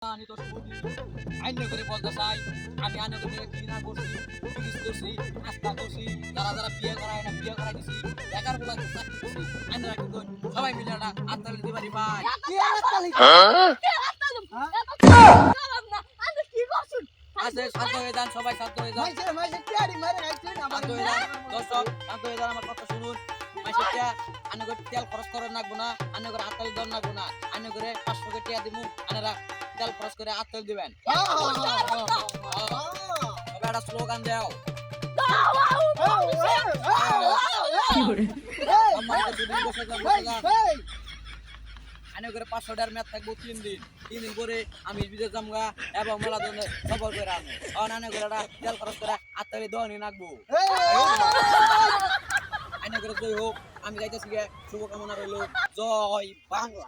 আমি তো শুনি আইনে করে বলতে চাই আমি আইনে করে কি না করছি পুলিশ করছি আস্থা করছি যারা যারা বিয়ে করায় না বিয়ে করাই দিছি বেকার বলা চাকরি করছি আইনে রাখি তো সবাই মিলে না আত্মালি দিবারি ভাই কি আত্তালি কি করছুন আচ্ছা শান্ত হয়ে যান সবাই শান্ত হয়ে যান মাইছে টিয়ারি মারে গাইছেন আবার শান্ত হয়ে যান দর্শক শান্ত হয়ে যান আমার কথা শুনুন মাইসেটা আইনে করে তেল খরচ করে রাখবো না আইনে করে আত্মালি দর রাখবো না আইনে করে 500 টাকা দিমু আইনেরা তেল খরচ করে আত্মালি দিবেন তবে একটা স্লোগান দাও সম্মানিত দুদিন বসে যান আইনে করে 500 টাকার মেয়াদ থাকবো 3 দিন পরে আমি বিদেশ যামগা এবং মেলা জন্য সফর করে আনবো আইনে করে তেল খরচ করে আত্মালি দহনি রাখবো আইনে করে জয় হোক আমি যাইতেছি শুভকামনা রইল জয় বাংলা